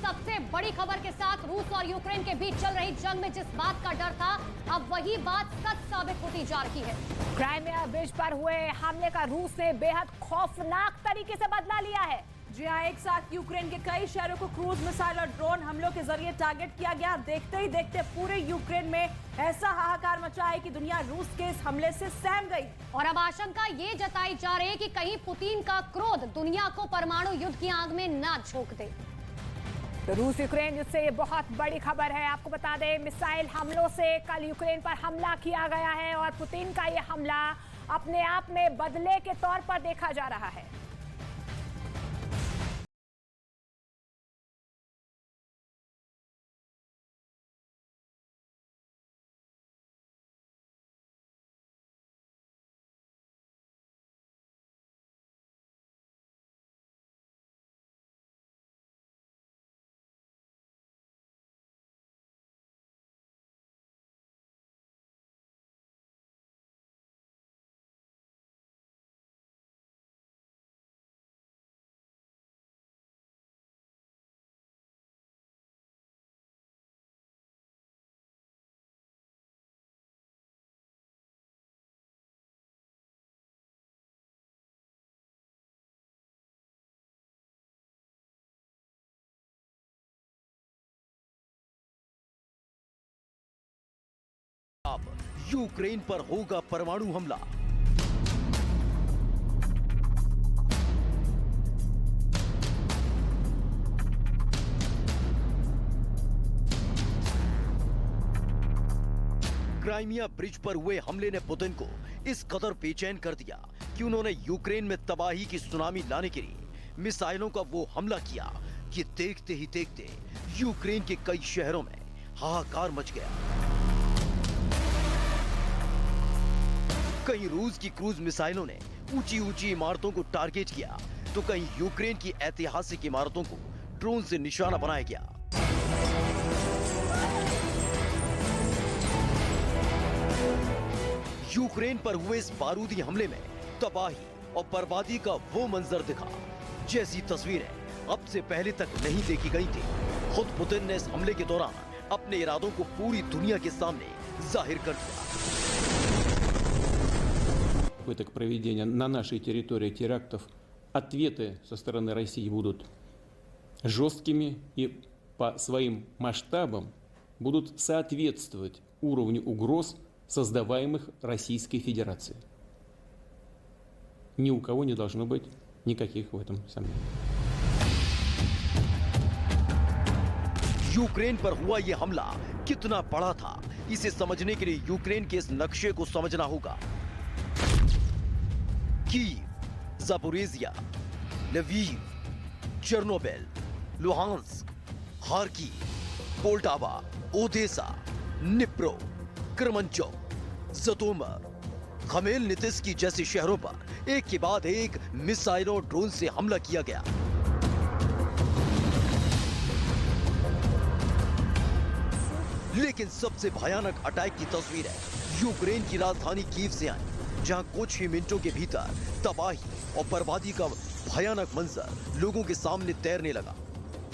सबसे बड़ी खबर के साथ रूस और यूक्रेन के बीच चल रही जंग में जिस बात का डर था, अब वही बात सच साबित होती जा रही है। क्राइमिया ब्रिज पर हुए हमले का रूस ने बेहद खौफनाक तरीके से बदला लिया है। जी हाँ, एक साथ यूक्रेन के कई शहरों को क्रूज मिसाइल और ड्रोन हमलों के जरिए टारगेट किया गया। देखते ही देखते पूरे यूक्रेन में ऐसा हाहाकार मचा है कि दुनिया रूस के इस हमले से सहम गई। और अब आशंका ये जताई जा रही है कि कहीं पुतिन का क्रोध दुनिया को परमाणु युद्ध की आग में ना झोंक दे। तो रूस यूक्रेन युद्ध से ये बहुत बड़ी खबर है। आपको बता दें, मिसाइल हमलों से कल यूक्रेन पर हमला किया गया है और पुतिन का ये हमला अपने आप में बदले के तौर पर देखा जा रहा है। अब यूक्रेन पर होगा परमाणु हमला। क्राइमिया ब्रिज पर हुए हमले ने पुतिन को इस कदर बेचैन कर दिया कि उन्होंने यूक्रेन में तबाही की सुनामी लाने के लिए मिसाइलों का वो हमला किया कि देखते ही देखते यूक्रेन के कई शहरों में हाहाकार मच गया। कहीं रूस की क्रूज मिसाइलों ने ऊंची ऊंची इमारतों को टारगेट किया, तो कहीं यूक्रेन की ऐतिहासिक इमारतों को ड्रोन से निशाना बनाया गया। यूक्रेन पर हुए इस बारूदी हमले में तबाही और बर्बादी का वो मंजर दिखा जैसी तस्वीरें अब से पहले तक नहीं देखी गई थी। खुद पुतिन ने इस हमले के दौरान अपने इरादों को पूरी दुनिया के सामने जाहिर कर दिया। Попыток проведения на нашей территории терактов, ответы со стороны России будут жесткими и по своим масштабам будут соответствовать уровню угроз, создаваемых Российской Федерацией. Ни у кого не должно быть никаких в этом сомнений. यूक्रेन पर हुआ यह हमला कितना बड़ा था, इसे समझने के लिए यूक्रेन के इस नक्शे को समझना होगा। Kyiv, Zaporizhzhia, Lviv, Chernobyl, Luhansk, Kharkiv, Poltava, Odesa, Dnipro, Kremenchuk, Zhytomyr, Khmelnytskyi जैसे शहरों पर एक के बाद एक मिसाइलों और ड्रोन से हमला किया गया। लेकिन सबसे भयानक अटैक की तस्वीर है यूक्रेन की राजधानी कीव से आई, जहां कुछ ही मिनटों के भीतर तबाही और बर्बादी का भयानक मंजर लोगों के सामने तैरने लगा।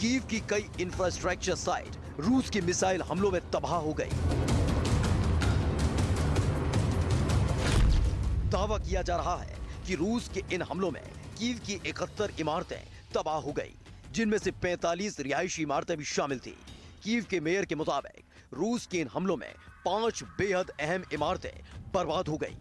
कीव की कई इंफ्रास्ट्रक्चर साइट रूस के मिसाइल हमलों में तबाह हो गई। दावा किया जा रहा है कि रूस के इन हमलों में कीव की 71 इमारतें तबाह हो गई, जिनमें से 45 रिहायशी इमारतें भी शामिल थी। कीव के मेयर के मुताबिक रूस के इन हमलों में 5 बेहद अहम इमारतें बर्बाद हो गई।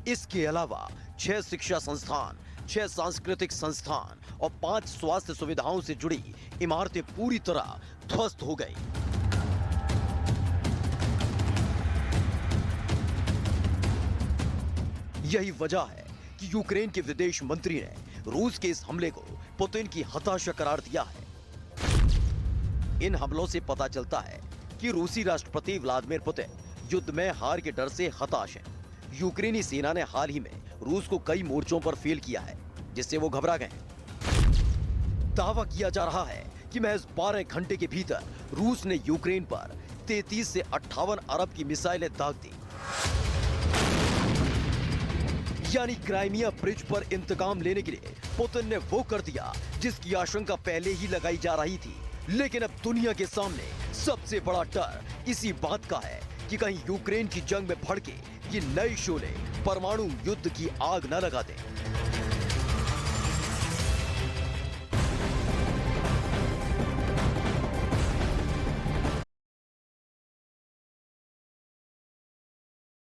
इसके अलावा 6 शिक्षा संस्थान, 6 सांस्कृतिक संस्थान और 5 स्वास्थ्य सुविधाओं से जुड़ी इमारतें पूरी तरह ध्वस्त हो गई। यही वजह है कि यूक्रेन के विदेश मंत्री ने रूस के इस हमले को पुतिन की हताशा करार दिया है। इन हमलों से पता चलता है कि रूसी राष्ट्रपति व्लादिमीर पुतिन युद्ध में हार के डर से हताश हैं। यूक्रेनी सेना ने हाल ही में रूस को कई मोर्चों पर फेल किया है, जिससे वो घबरा गए। दावा किया जा रहा है कि महज 12 घंटे के भीतर रूस ने यूक्रेन पर 33 से 58 अरब की मिसाइलें दाग दी। यानी क्राइमिया ब्रिज पर इंतकाम लेने के लिए पुतिन ने वो कर दिया जिसकी आशंका पहले ही लगाई जा रही थी। लेकिन अब दुनिया के सामने सबसे बड़ा डर इसी बात का है कि कहीं यूक्रेन की जंग में भड़के ये नए शोले परमाणु युद्ध की आग न लगा दें।